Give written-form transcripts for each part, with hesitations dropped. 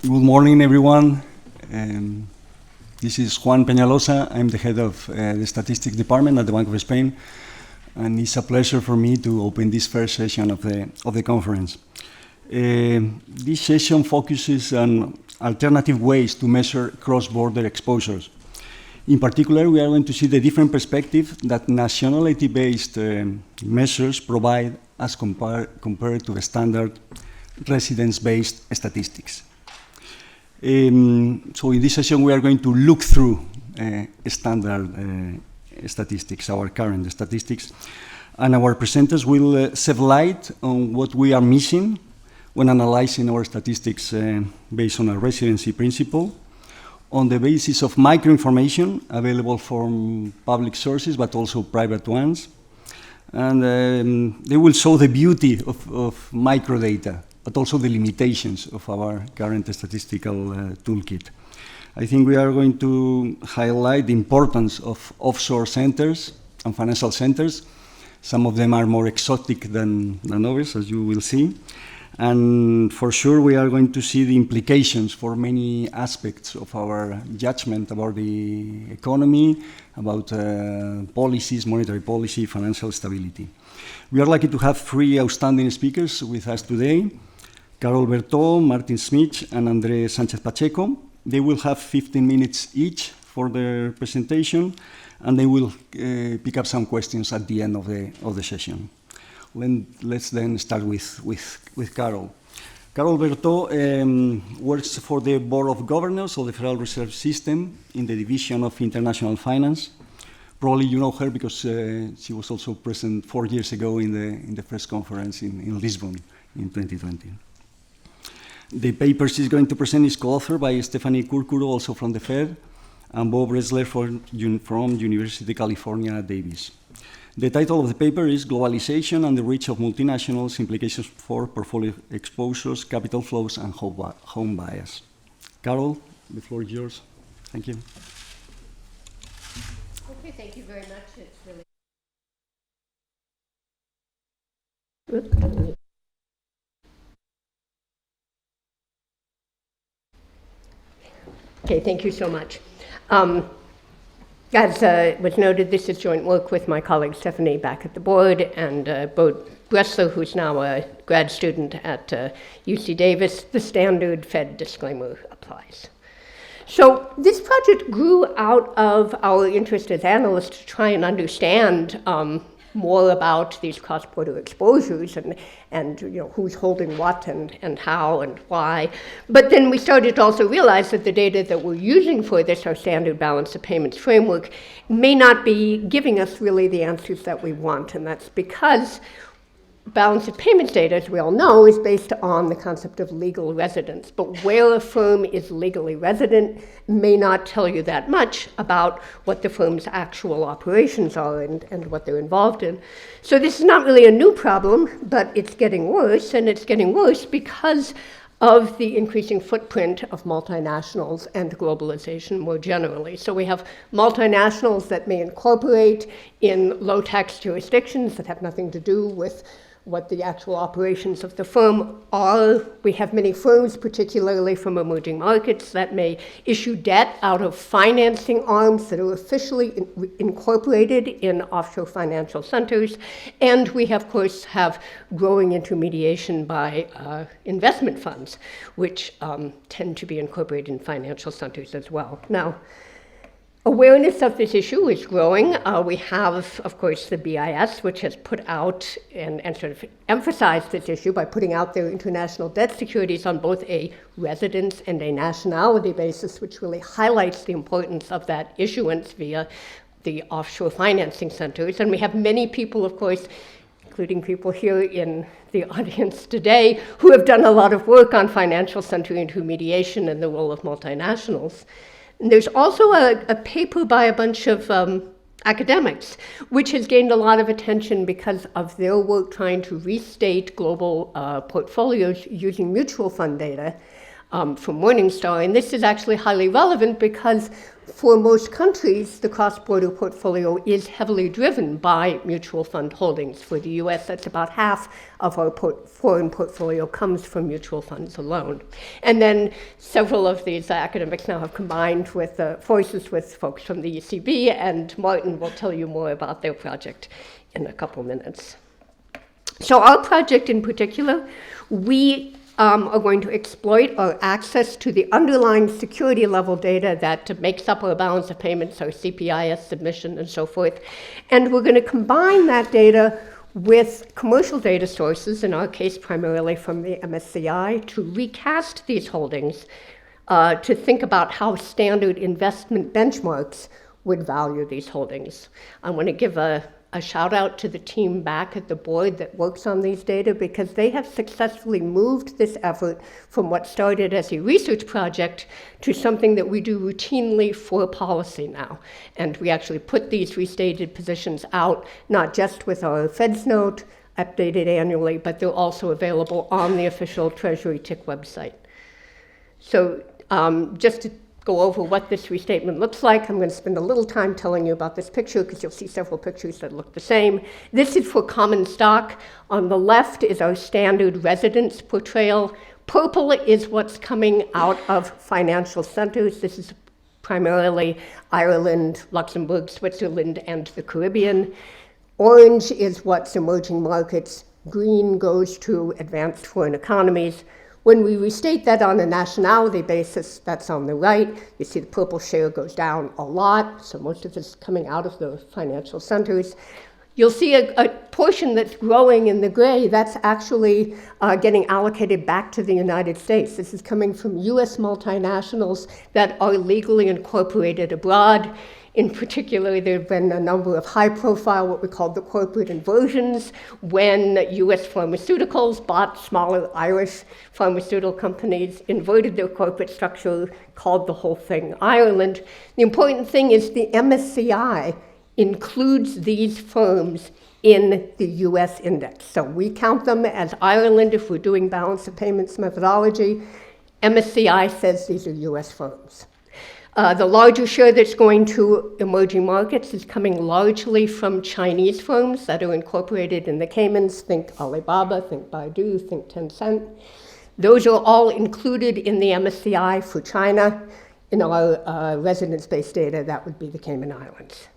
Good morning, everyone. This is Juan Peñalosa. I'm the head of the Statistics Department at the Bank of Spain, and it's a pleasure for me to open this first session of the conference. This session focuses on alternative ways to measure cross-border exposures. In particular, we are going to see the different perspective that nationality-based measures provide as compared to the standard residence-based statistics. So in this session, we are going to look through standard statistics, our current statistics, and our presenters will shed light on what we are missing when analyzing our statistics based on a residency principle, on the basis of microinformation available from public sources, but also private ones. And they will show the beauty of microdata, but also the limitations of our current statistical toolkit. I think we are going to highlight the importance of offshore centers and financial centers. Some of them are more exotic than others, as you will see. And for sure, we are going to see the implications for many aspects of our judgment about the economy, about policies, monetary policy, financial stability. We are lucky to have three outstanding speakers with us today: Carol Bertaut, Martin Schmitz, and André Sánchez Pacheco. They will have 15 minutes each for their presentation, and they will pick up some questions at the end of the session. Let's then start with Carol. Carol Bertaut works for the Board of Governors of the Federal Reserve System in the Division of International Finance. Probably you know her because she was also present 4 years ago in the first conference in Lisbon in 2020. The paper she's going to present is co-authored by Stephanie Curcuru, also from the Fed, and Beau Bressler from University of California, Davis. The title of the paper is Globalization and the Reach of Multinationals, Implications for Portfolio Exposures, Capital Flows, and Home Bias. Carol, the floor is yours. Thank you. Okay, thank you very much. It's really... Okay, thank you so much. As was noted, this is joint work with my colleague Stephanie back at the board, and Beau Bressler, who's now a grad student at UC Davis. The standard Fed disclaimer applies. So this project grew out of our interest as analysts to try and understand more about these cross-border exposures and you know, who's holding what and how and why. But then we started to also realize that the data that we're using for this, our standard balance of payments framework, may not be giving us really the answers that we want. And that's because balance of payments data, as we all know, is based on the concept of legal residence. But where a firm is legally resident may not tell you that much about what the firm's actual operations are and what they're involved in. So this is not really a new problem, but it's getting worse, and it's getting worse because of the increasing footprint of multinationals and globalization more generally. So we have multinationals that may incorporate in low-tax jurisdictions that have nothing to do with what the actual operations of the firm are. We have many firms, particularly from emerging markets, that may issue debt out of financing arms that are officially incorporated in offshore financial centers. And we, of course, have growing intermediation by investment funds, which tend to be incorporated in financial centers as well. Now, awareness of this issue is growing. We have, of course, the BIS, which has put out and sort of emphasized this issue by putting out their international debt securities on both a residence and a nationality basis, which really highlights the importance of that issuance via the offshore financing centers. And we have many people, of course, including people here in the audience today, who have done a lot of work on financial center intermediation and the role of multinationals. And there's also a paper by a bunch of academics, which has gained a lot of attention because of their work trying to restate global portfolios using mutual fund data. from Morningstar. And this is actually highly relevant because for most countries, the cross-border portfolio is heavily driven by mutual fund holdings. For the US, that's about half of our foreign portfolio comes from mutual funds alone. And then several of these academics now have combined with forces with folks from the ECB, and Martin will tell you more about their project in a couple minutes. So our project in particular, we are going to exploit our access to the underlying security level data that makes up our balance of payments, our CPIS submission and so forth. And we're going to combine that data with commercial data sources, in our case primarily from the MSCI, to recast these holdings to think about how standard investment benchmarks would value these holdings. I want to give a shout out to the team back at the board that works on these data, because they have successfully moved this effort from what started as a research project to something that we do routinely for policy now. And we actually put these restated positions out, not just with our Fed's note, updated annually, but they're also available on the official Treasury TIC website. So just to go over what this restatement looks like. I'm going to spend a little time telling you about this picture because you'll see several pictures that look the same. This is for common stock. On the left is our standard residence portrayal. Purple is what's coming out of financial centers. This is primarily Ireland, Luxembourg, Switzerland, and the Caribbean. Orange is what's emerging markets. Green goes to advanced foreign economies. When we restate that on a nationality basis, that's on the right, you see the purple share goes down a lot, so most of this is coming out of the financial centers. You'll see a portion that's growing in the gray, that's actually getting allocated back to the United States. This is coming from US multinationals that are legally incorporated abroad. In particular, there have been a number of high-profile, what we call the corporate inversions, when US pharmaceuticals bought smaller Irish pharmaceutical companies, inverted their corporate structure, called the whole thing Ireland. The important thing is the MSCI includes these firms in the US index. So we count them as Ireland if we're doing balance of payments methodology. MSCI says these are US firms. The larger share that's going to emerging markets is coming largely from Chinese firms that are incorporated in the Caymans. Think Alibaba, think Baidu, think Tencent. Those are all included in the MSCI for China. In our residence-based data, that would be the Cayman Islands.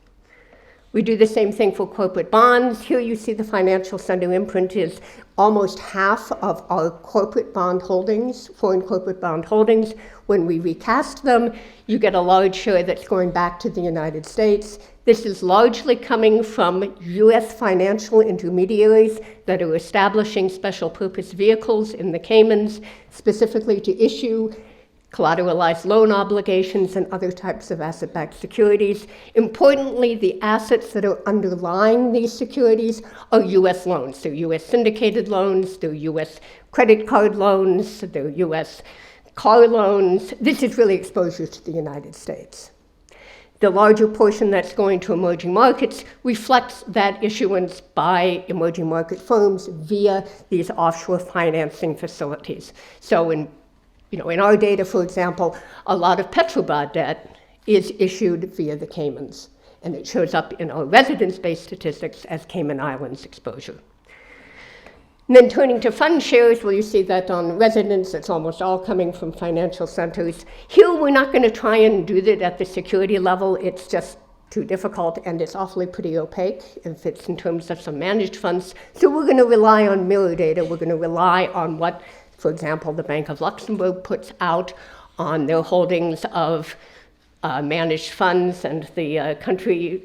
We do the same thing for corporate bonds. Here you see the financial center imprint is almost half of our corporate bond holdings, foreign corporate bond holdings. When we recast them, you get a large share that's going back to the United States. This is largely coming from US financial intermediaries that are establishing special purpose vehicles in the Caymans, specifically to issue collateralized loan obligations and other types of asset-backed securities. Importantly, the assets that are underlying these securities are US loans. They're US syndicated loans, they're US credit card loans, they're US car loans. This is really exposure to the United States. The larger portion that's going to emerging markets reflects that issuance by emerging market firms via these offshore financing facilities. So in our data, for example, a lot of Petrobras debt is issued via the Caymans, and it shows up in our residence-based statistics as Cayman Islands exposure. And then turning to fund shares, well, you see that on residence, it's almost all coming from financial centers. Here, we're not going to try and do that at the security level. It's just too difficult, and it's awfully pretty opaque if it's in terms of some managed funds. So we're going to rely on mirror data. We're going to rely on what, for example, the Bank of Luxembourg puts out on their holdings of managed funds and the country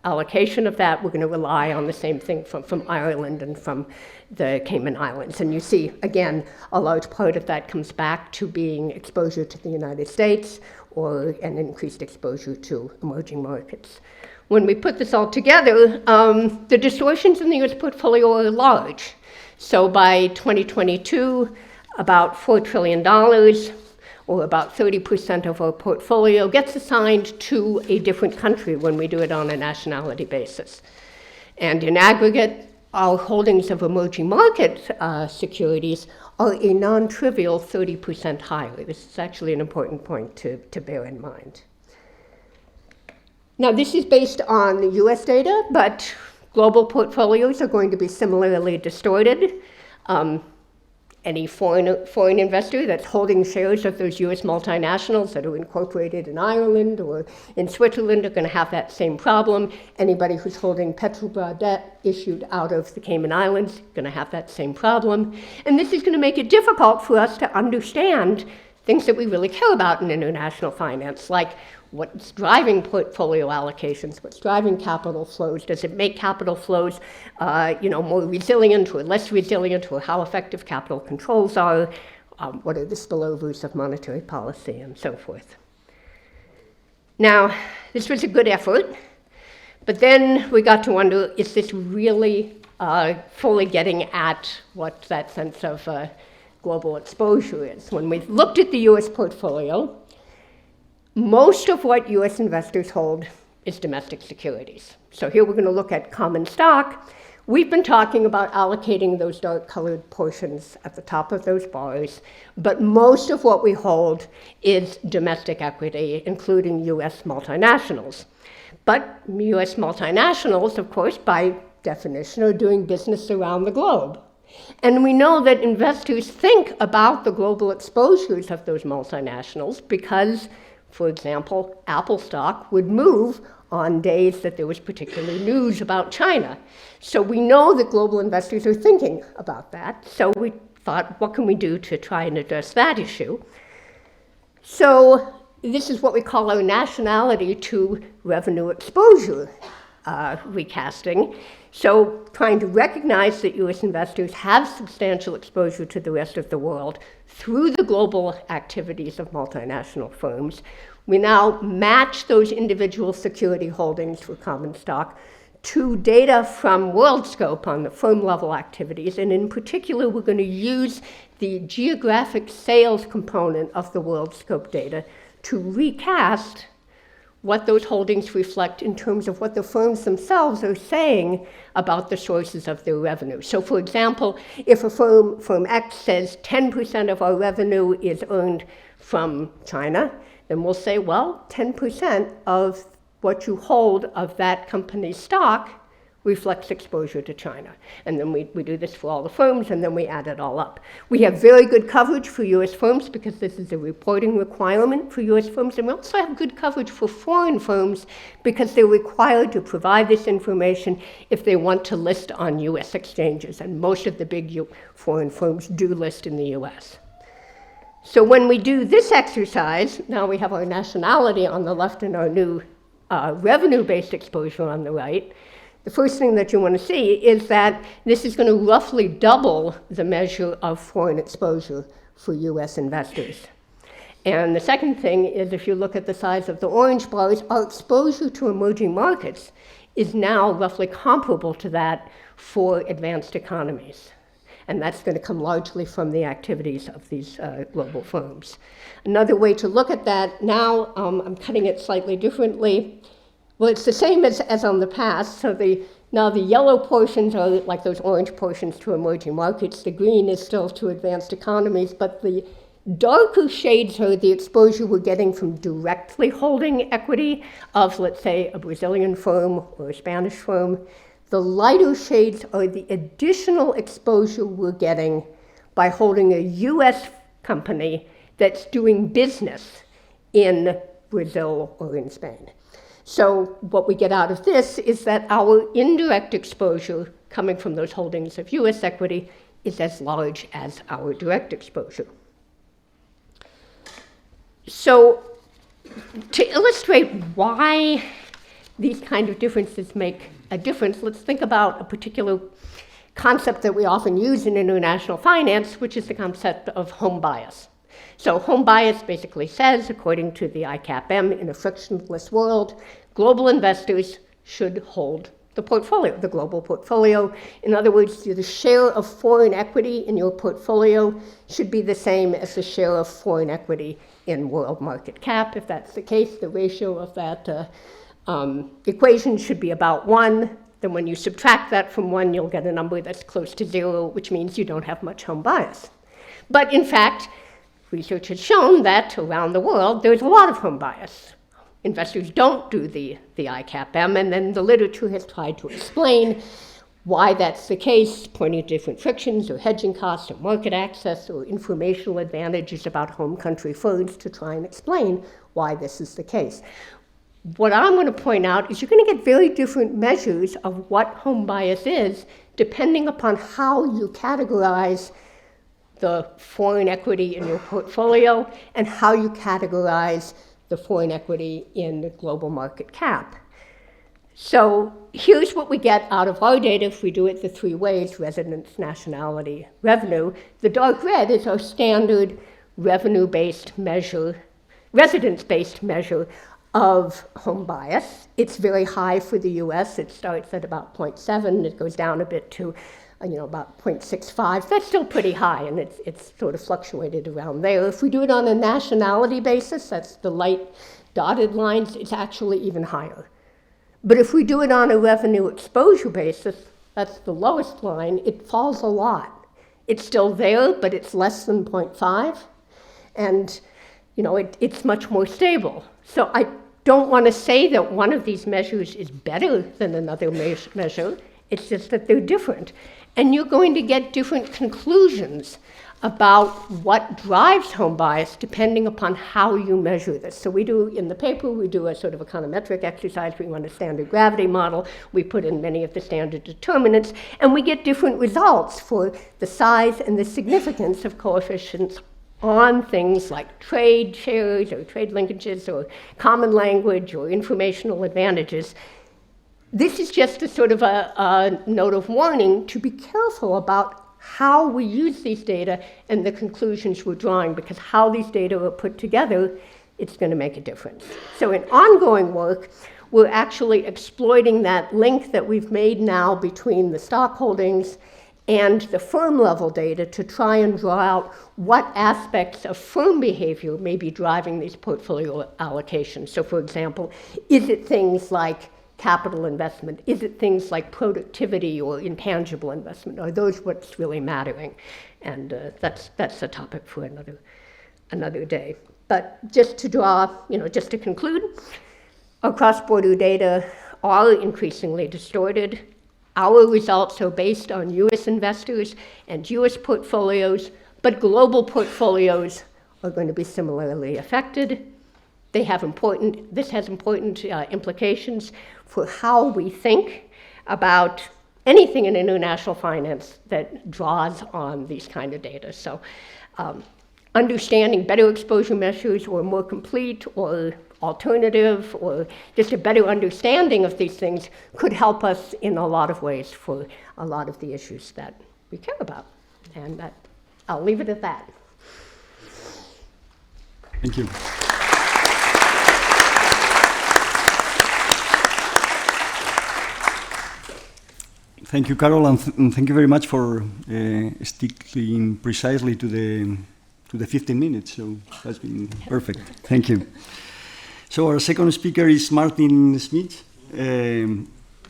allocation of that. We're going to rely on the same thing from Ireland and from the Cayman Islands. And you see, again, a large part of that comes back to being exposure to the United States or an increased exposure to emerging markets. When we put this all together, the distortions in the US portfolio are large. So by 2022, about $4 trillion, or about 30% of our portfolio, gets assigned to a different country when we do it on a nationality basis. And in aggregate, our holdings of emerging market securities are a non-trivial 30% higher. This is actually an important point to bear in mind. Now, this is based on US data, but global portfolios are going to be similarly distorted. Any foreign investor that's holding shares of those US multinationals that are incorporated in Ireland or in Switzerland are going to have that same problem. Anybody who's holding Petrobras debt issued out of the Cayman Islands is going to have that same problem. And this is going to make it difficult for us to understand things that we really care about in international finance, like what's driving portfolio allocations, what's driving capital flows, does it make capital flows more resilient or less resilient, or how effective capital controls are, what are the spillovers of monetary policy, and so forth. Now, this was a good effort, but then we got to wonder, is this really fully getting at what that sense of global exposure is? When we looked at the US portfolio, most of what US investors hold is domestic securities. So here we're going to look at common stock. We've been talking about allocating those dark-colored portions at the top of those bars, but most of what we hold is domestic equity, including US multinationals. But US multinationals, of course, by definition, are doing business around the globe. And we know that investors think about the global exposures of those multinationals because, for example, Apple stock would move on days that there was particular news about China. So we know that global investors are thinking about that. So we thought, what can we do to try and address that issue? So this is what we call our nationality to revenue exposure recasting. So trying to recognize that US investors have substantial exposure to the rest of the world through the global activities of multinational firms. We now match those individual security holdings for common stock to data from WorldScope on the firm level activities, and in particular we're going to use the geographic sales component of the WorldScope data to recast what those holdings reflect in terms of what the firms themselves are saying about the sources of their revenue. So for example, if a firm X says 10% of our revenue is earned from China, then we'll say, well, 10% of what you hold of that company's stock reflects exposure to China. And then we do this for all the firms, and then we add it all up. We have very good coverage for US firms because this is a reporting requirement for US firms, and we also have good coverage for foreign firms because they're required to provide this information if they want to list on US exchanges, and most of the big foreign firms do list in the US. So when we do this exercise, now we have our nationality on the left and our new revenue-based exposure on the right. The first thing that you want to see is that this is going to roughly double the measure of foreign exposure for US investors. And the second thing is, if you look at the size of the orange bars, our exposure to emerging markets is now roughly comparable to that for advanced economies. And that's going to come largely from the activities of these global firms. Another way to look at that now, I'm cutting it slightly differently. Well, it's the same as on the past. So now the yellow portions are like those orange portions to emerging markets. The green is still to advanced economies, but the darker shades are the exposure we're getting from directly holding equity of, let's say, a Brazilian firm or a Spanish firm. The lighter shades are the additional exposure we're getting by holding a US company that's doing business in Brazil or in Spain. So what we get out of this is that our indirect exposure coming from those holdings of US equity is as large as our direct exposure. So to illustrate why these kind of differences make a difference, let's think about a particular concept that we often use in international finance, which is the concept of home bias. So home bias basically says, according to the ICAPM, in a frictionless world, global investors should hold the portfolio, the global portfolio. In other words, the share of foreign equity in your portfolio should be the same as the share of foreign equity in world market cap. If that's the case, the ratio of that equation should be about 1. Then when you subtract that from 1, you'll get a number that's close to 0, which means you don't have much home bias. But in fact, research has shown that around the world, there's a lot of home bias. Investors don't do the ICAP-M, and then the literature has tried to explain why that's the case, pointing to different frictions or hedging costs or market access or informational advantages about home country funds to try and explain why this is the case. What I'm going to point out is you're going to get very different measures of what home bias is depending upon how you categorize the foreign equity in your portfolio and how you categorize the foreign equity in the global market cap. So here's what we get out of our data if we do it the 3 ways: residence, nationality, revenue. The dark red is our standard revenue-based measure, residence-based measure of home bias. It's very high for the US. It starts at about 0.7. It goes down a bit to about 0.65. That's still pretty high, and it's sort of fluctuated around there. If we do it on a nationality basis, that's the light dotted lines, it's actually even higher. But if we do it on a revenue exposure basis, that's the lowest line, it falls a lot. It's still there, but it's less than 0.5, and it's much more stable. So I don't want to say that one of these measures is better than another measure, it's just that they're different. And you're going to get different conclusions about what drives home bias depending upon how you measure this. So we do, in the paper, we do a sort of econometric exercise. We run a standard gravity model. We put in many of the standard determinants, and we get different results for the size and the significance of coefficients on things like trade shares or trade linkages or common language or informational advantages. This is just a sort of a note of warning to be careful about how we use these data and the conclusions we're drawing, because how these data are put together, it's going to make a difference. So in ongoing work, we're actually exploiting that link that we've made now between the stock holdings and the firm level data to try and draw out what aspects of firm behavior may be driving these portfolio allocations. So for example, is it things like capital investment? Is it things like productivity or intangible investment? Are those what's really mattering? And that's a topic for another day. But just to draw, just to conclude, our cross-border data are increasingly distorted. Our results are based on US investors and US portfolios, but global portfolios are going to be similarly affected. This has important implications for how we think about anything in international finance that draws on these kind of data. So understanding better exposure measures or more complete or alternative or just a better understanding of these things could help us in a lot of ways for a lot of the issues that we care about. And I'll leave it at that. Thank you. Thank you, Carol, and thank you very much for sticking precisely to the 15 minutes. So that's been perfect. Thank you. So our second speaker is Martin Schmitz.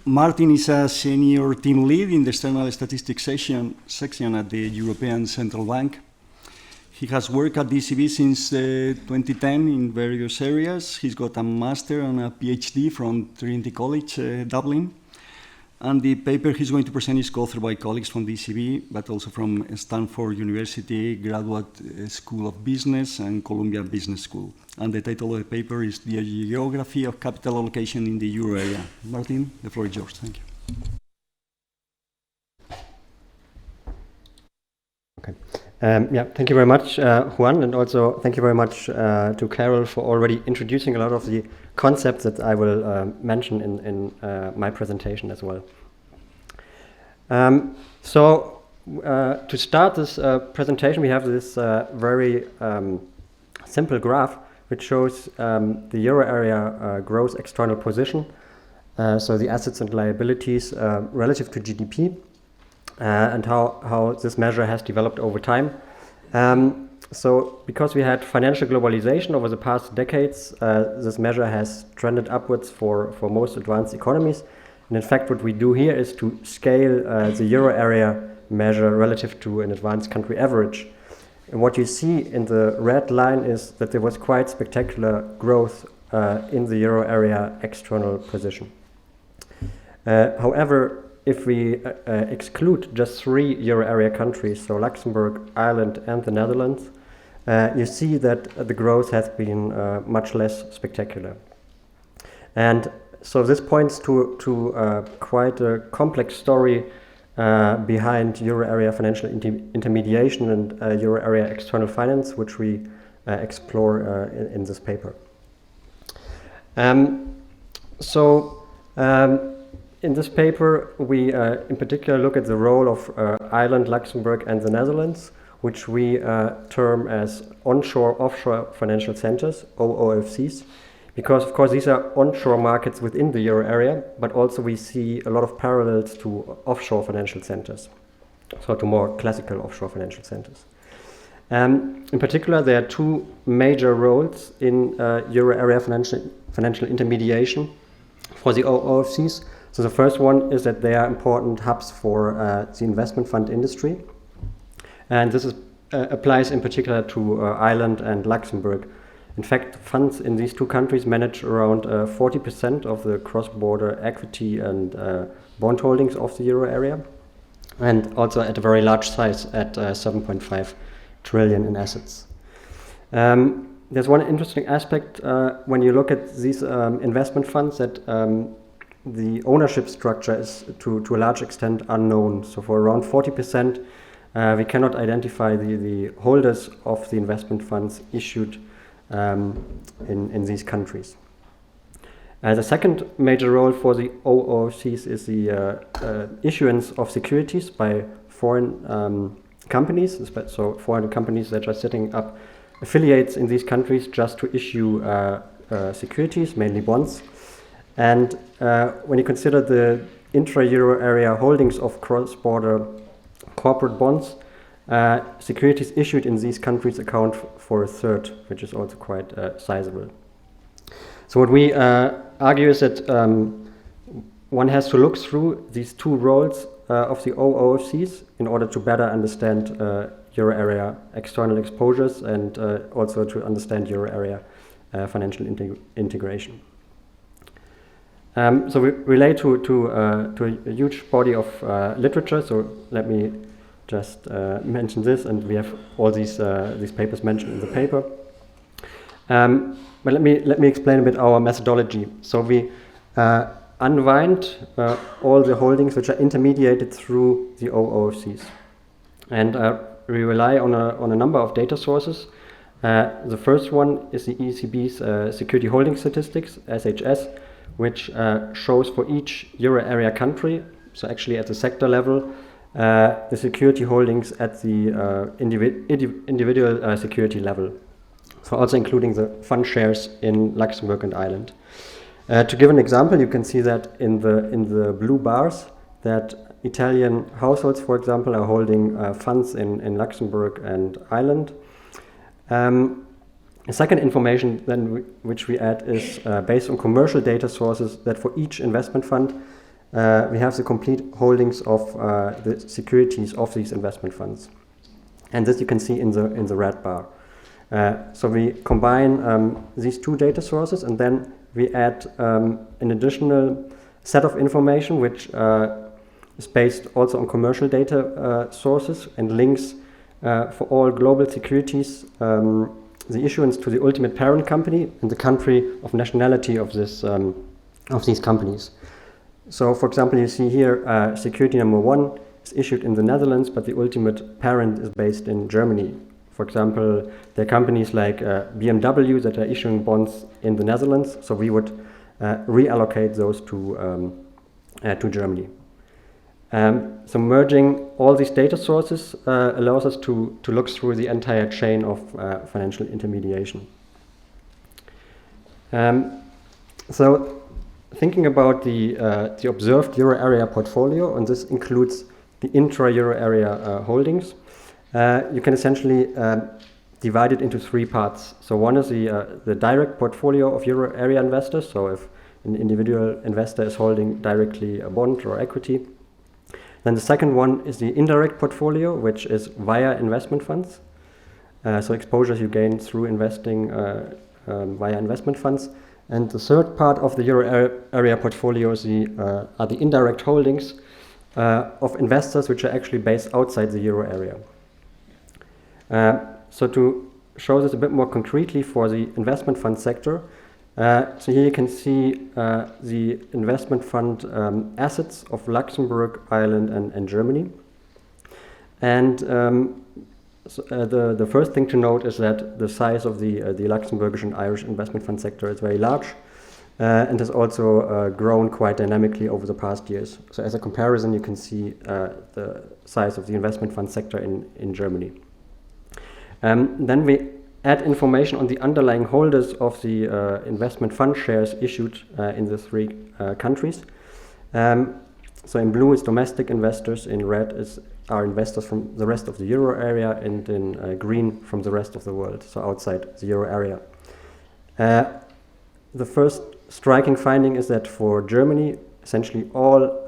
Martin is a senior team lead in the external statistics section at the European Central Bank. He has worked at the ECB since 2010 in various areas. He's got a master and a PhD from Trinity College, Dublin. And the paper he's going to present is co-authored by colleagues from the ECB, but also from Stanford University, Graduate School of Business, and Columbia Business School. And the title of the paper is The Geography of Capital Allocation in the Euro Area. Martin, the floor is yours. Thank you. Okay. Thank you very much, Juan, and also thank you very much to Carol for already introducing a lot of the concepts that I will mention in my presentation as well. To start this presentation, we have this very simple graph which shows the euro area gross external position, so the assets and liabilities relative to GDP. And how this measure has developed over time. So because we had financial globalization over the past decades, this measure has trended upwards for most advanced economies. And in fact, what we do here is to scale the euro area measure relative to an advanced country average. And what you see in the red line is that there was quite spectacular growth in the euro area external position. However, if we exclude just 3 euro area countries, so Luxembourg, Ireland, and the Netherlands, you see that the growth has been much less spectacular. And so this points to quite a complex story behind euro area financial intermediation and euro area external finance, which we explore in this paper. In this paper, we in particular look at the role of Ireland, Luxembourg, and the Netherlands, which we term as onshore-offshore financial centers, OOFCs, because of course these are onshore markets within the euro area, but also we see a lot of parallels to offshore financial centers, so to more classical offshore financial centers. In particular, there are 2 major roles in euro area financial intermediation for the OOFCs. So the first one is that they are important hubs for the investment fund industry. And this applies in particular to Ireland and Luxembourg. In fact, funds in these 2 countries manage around 40% of the cross-border equity and bond holdings of the euro area, and also at a very large size at 7.5 trillion in assets. There's one interesting aspect when you look at these investment funds that the ownership structure is to a large extent unknown. So for around 40%, we cannot identify the holders of the investment funds issued in these countries. The second major role for the OOFCs is the issuance of securities by foreign companies, so foreign companies that are setting up affiliates in these countries just to issue securities, mainly bonds. And when you consider the intra-euro area holdings of cross-border corporate bonds, securities issued in these countries account for a third, which is also quite sizable. So what we argue is that one has to look through these 2 roles of the OOFCs in order to better understand euro area external exposures and also to understand euro area financial integration. So we relate to a huge body of literature. So let me just mention this, and we have all these papers mentioned in the paper. But let me explain a bit our methodology. So we unwind all the holdings which are intermediated through the OOFCs, and we rely on a number of data sources. The first one is the ECB's Security Holding Statistics, SHS, which shows for each euro area country, so actually at the sector level, the security holdings at the individual security level, so also including the fund shares in Luxembourg and Ireland. To give an example, you can see that in the blue bars that Italian households, for example, are holding funds in Luxembourg and Ireland. The second information then which we add is based on commercial data sources, that for each investment fund we have the complete holdings of the securities of these investment funds, and this you can see in the red bar. So we combine these 2 data sources, and then we add an additional set of information which is based also on commercial data sources and links for all global securities the issuance to the ultimate parent company and the country of nationality of these companies. So, for example, you see here security number 1 is issued in the Netherlands, but the ultimate parent is based in Germany. For example, there are companies like BMW that are issuing bonds in the Netherlands, so we would reallocate those to Germany. So merging all these data sources allows us to look through the entire chain of financial intermediation. So thinking about the observed euro area portfolio, and this includes the intra-euro area holdings, you can essentially divide it into 3 parts. So one is the direct portfolio of euro area investors. So if an individual investor is holding directly a bond or equity. Then the second one is the indirect portfolio, which is via investment funds. So exposures you gain through investing via investment funds. And the third part of the euro area portfolio is are the indirect holdings of investors which are actually based outside the euro area. So to show this a bit more concretely for the investment fund sector, so here you can see the investment fund assets of Luxembourg, Ireland, and Germany. And the first thing to note is that the size of the Luxembourgish and Irish investment fund sector is very large and has also grown quite dynamically over the past years. So as a comparison, you can see the size of the investment fund sector in Germany. Then we add information on the underlying holders of the investment fund shares issued in the three countries. So in blue is domestic investors, in red are investors from the rest of the euro area, and in green from the rest of the world, so outside the euro area. The first striking finding is that for Germany, essentially all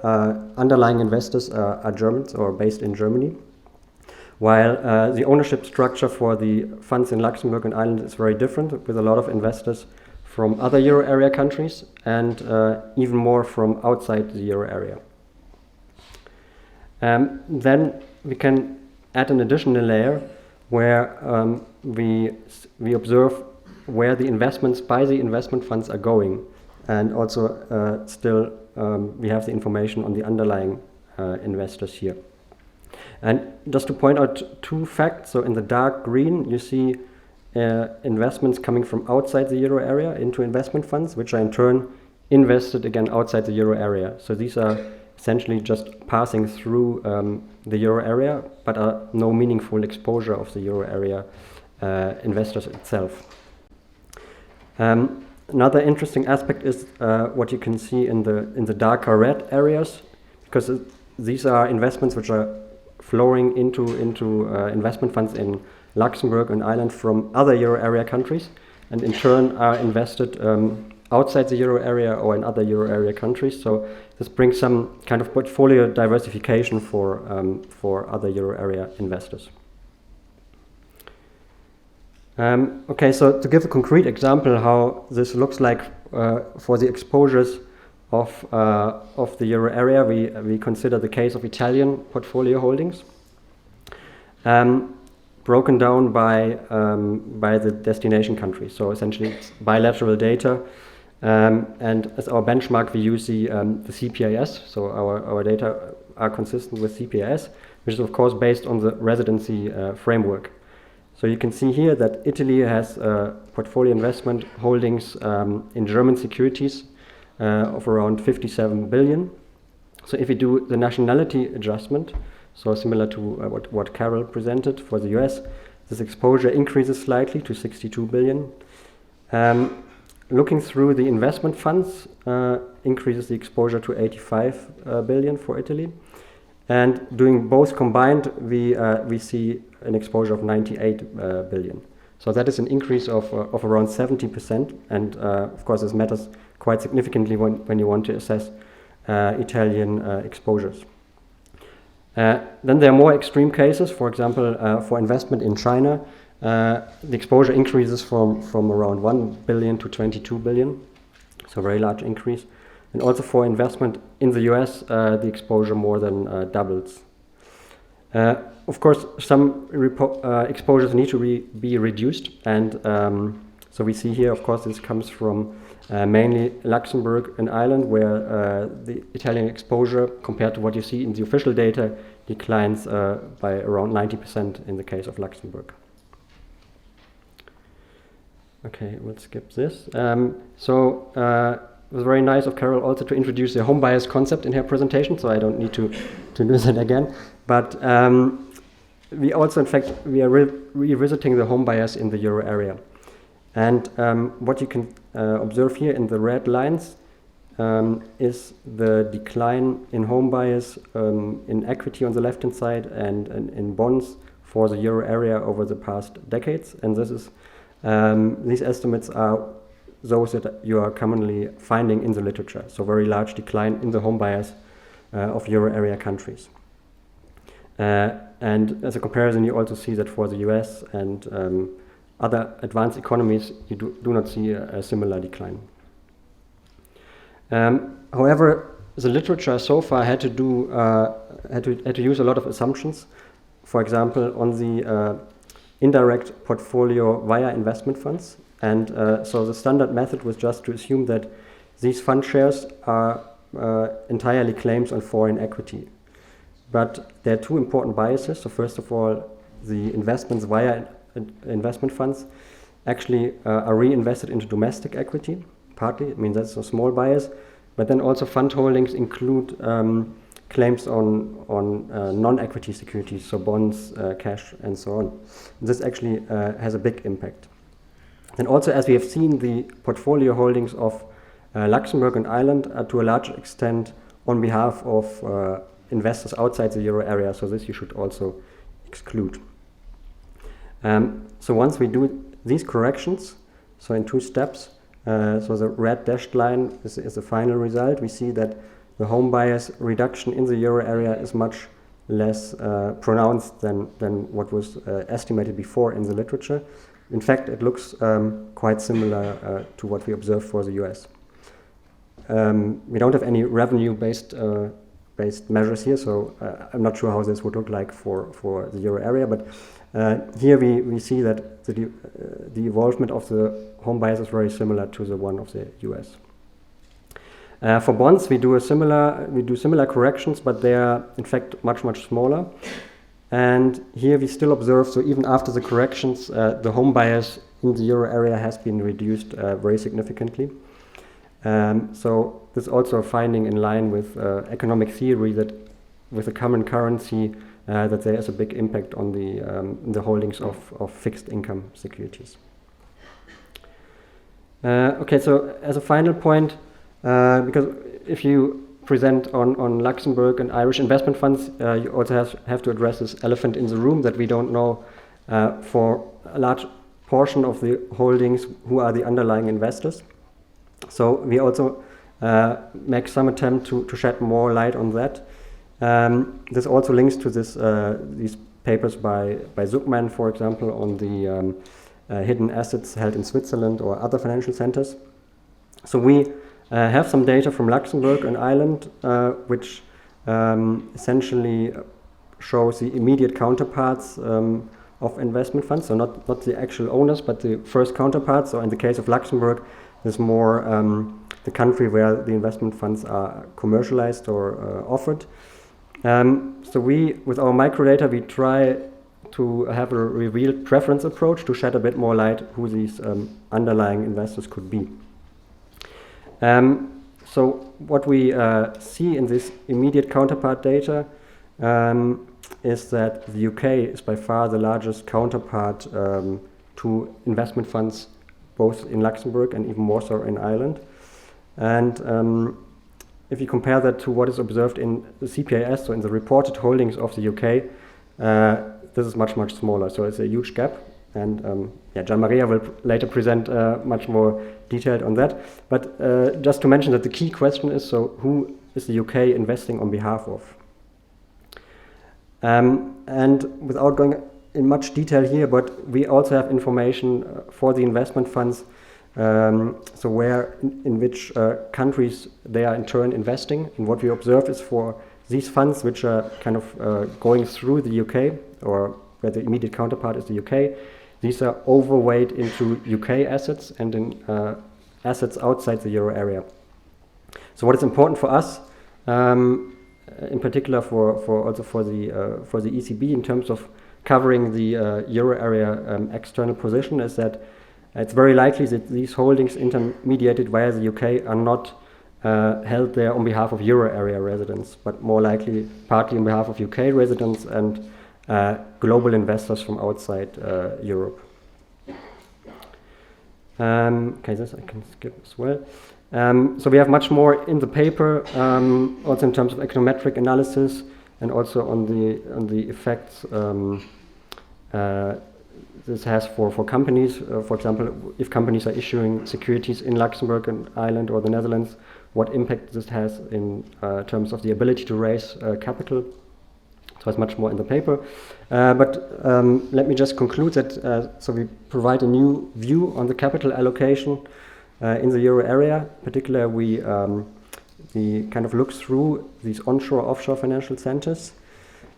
underlying investors are Germans or based in Germany, while the ownership structure for the funds in Luxembourg and Ireland is very different, with a lot of investors from other euro area countries and even more from outside the euro area. Then we can add an additional layer where we observe where the investments by the investment funds are going, and also still we have the information on the underlying investors here. And just to point out two facts, so in the dark green you see investments coming from outside the euro area into investment funds, which are in turn invested again outside the euro area. So these are essentially just passing through the euro area, but are no meaningful exposure of the euro area investors itself. Another interesting aspect is what you can see in the darker red areas, because these are investments which are flowing into investment funds in Luxembourg and Ireland from other euro area countries, and in turn are invested outside the euro area or in other euro area countries. So this brings some kind of portfolio diversification for other euro area investors. Okay, so to give a concrete example how this looks like for the exposures of the euro area, we consider the case of Italian portfolio holdings, broken down by the destination country. So essentially it's bilateral data, and as our benchmark we use the CPIS. So our data are consistent with CPIS, which is of course based on the residency framework. So you can see here that Italy has portfolio investment holdings in German securities of around 57 billion. So if we do the nationality adjustment, so similar to what Carol presented for the US, this exposure increases slightly to 62 billion. Looking through the investment funds increases the exposure to 85 billion for Italy. And doing both combined, we see an exposure of 98 billion. So that is an increase of around 70%, and of course this matters quite significantly when you want to assess Italian exposures. Then there are more extreme cases. For example, for investment in China, the exposure increases from around 1 billion to 22 billion, so a very large increase. And also for investment in the US, the exposure more than doubles. Of course, some exposures need to be reduced, and so we see here, of course, this comes from mainly Luxembourg and Ireland, where the Italian exposure, compared to what you see in the official data, declines by around 90% in the case of Luxembourg. Okay, we'll skip this. It was very nice of Carol also to introduce the home bias concept in her presentation, so I don't need to do that again. But we also, in fact, we are revisiting the home bias in the euro area. And what you can observe here in the red lines is the decline in home bias in equity on the left-hand side and in bonds for the euro area over the past decades. And this is these estimates are those that you are commonly finding in the literature. So very large decline in the home bias of euro area countries. And as a comparison, you also see that for the US and other advanced economies, you do not see a similar decline. However, the literature so far had to use a lot of assumptions. For example, on the indirect portfolio via investment funds. And so the standard method was just to assume that these fund shares are entirely claims on foreign equity. But there are two important biases. So first of all, the investments via investment funds actually are reinvested into domestic equity, partly. I mean, that's a small bias. But then also fund holdings include claims on non-equity securities, so bonds, cash, and so on. This actually has a big impact. And also, as we have seen, the portfolio holdings of Luxembourg and Ireland are to a large extent on behalf of investors outside the euro area, so this you should also exclude. So once we do these corrections, so in 2 steps, so the red dashed line is the final result, we see that the home bias reduction in the euro area is much less pronounced than what was estimated before in the literature. In fact, it looks quite similar to what we observed for the US. We don't have any revenue-based measures here, so I'm not sure how this would look like for the euro area, but here we see that the evolvement of the home bias is very similar to the one of the US. For bonds, we do similar corrections, but they are in fact much smaller. And here we still observe, so even after the corrections, the home bias in the euro area has been reduced very significantly. So this is also a finding in line with economic theory that with a common currency, that there is a big impact on the holdings of fixed income securities. Okay, so as a final point, because if you present on Luxembourg and Irish investment funds, you also have to address this elephant in the room that we don't know for a large portion of the holdings who are the underlying investors. So we also make some attempt to shed more light on that. This also links to these papers by Zuckman, for example, on the hidden assets held in Switzerland or other financial centers. So we have some data from Luxembourg and Ireland, which essentially shows the immediate counterparts of investment funds, so not the actual owners, but the first counterparts. So in the case of Luxembourg, there's more the country where the investment funds are commercialized or offered. So we, with our microdata, we try to have a revealed preference approach to shed a bit more light who these underlying investors could be. So what we see in this immediate counterpart data is that the UK is by far the largest counterpart to investment funds, both in Luxembourg and even more so in Ireland. And if you compare that to what is observed in the CPAS, so in the reported holdings of the UK, this is much smaller. So it's a huge gap. And Gian Maria will later present much more detailed on that. But just to mention that the key question is, so who is the UK investing on behalf of? And without going in much detail here, but we also have information for the investment funds, so where in which countries they are in turn investing. And what we observe is for these funds which are kind of going through the UK, or where the immediate counterpart is the UK, these are overweight into UK assets and in assets outside the euro area. So what is important for us, in particular for the ECB in terms of covering the euro area external position, is that it's very likely that these holdings intermediated via the UK are not held there on behalf of euro area residents, but more likely partly on behalf of UK residents and global investors from outside Europe. Okay, this I can skip as well. So we have much more in the paper, also in terms of econometric analysis and also on the effects this has for companies. For example, if companies are issuing securities in Luxembourg and Ireland or the Netherlands, what impact this has in terms of the ability to raise capital. So it's much more in the paper. But let me just conclude that so we provide a new view on the capital allocation in the euro area. Particularly, we kind of look through these onshore, offshore financial centers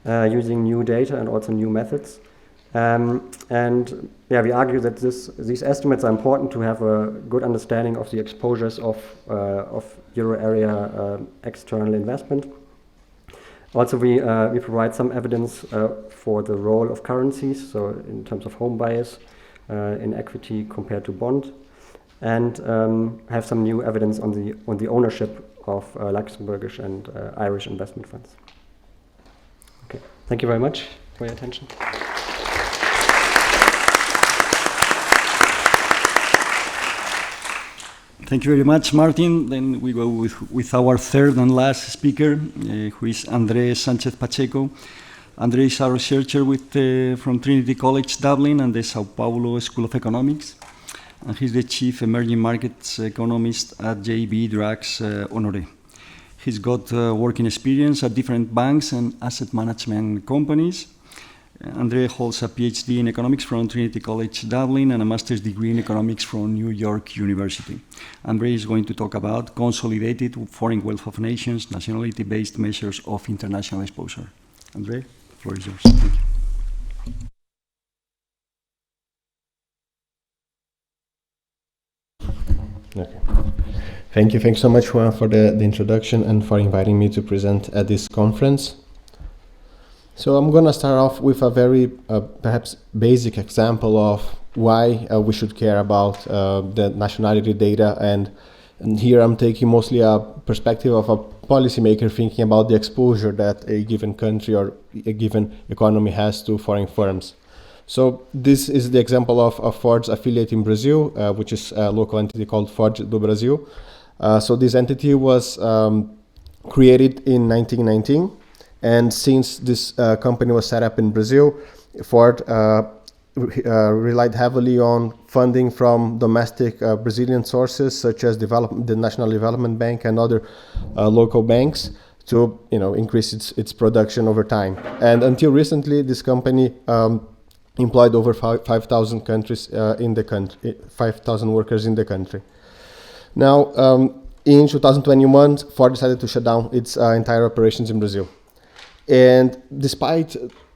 using new data and also new methods. And yeah, we argue that these estimates are important to have a good understanding of the exposures of euro area external investment. Also, we provide some evidence for the role of currencies, so in terms of home bias in equity compared to bond, and have some new evidence on the ownership of Luxembourgish and Irish investment funds. Okay, thank you very much for your attention. Thank you very much, Martin. Then we go with our third and last speaker, who is André Sánchez Pacheco. André is a researcher from Trinity College, Dublin, and the Sao Paulo School of Economics. And he's the chief emerging markets economist at JB Drugs Honoré. He's got working experience at different banks and asset management companies. André holds a PhD in economics from Trinity College Dublin and a master's degree in economics from New York University. André is going to talk about consolidated foreign wealth of nations, nationality-based measures of international exposure. André, the floor is yours. Thank you. Okay. Thank you. Thanks so much, Juan, for the introduction and for inviting me to present at this conference. So I'm going to start off with a very perhaps basic example of why we should care about the nationality data, and here I'm taking mostly a perspective of a policymaker thinking about the exposure that a given country or a given economy has to foreign firms. So this is the example of Ford's affiliate in Brazil, which is a local entity called Ford do Brasil. So this entity was created in 1919. And since this company was set up in Brazil, Ford relied heavily on funding from domestic Brazilian sources, such as the National Development Bank and other local banks, to increase its production over time. And until recently, this company employed over 5,000 countries in the country, 5,000 workers in the country. Now, in 2021, Ford decided to shut down its entire operations in Brazil. And despite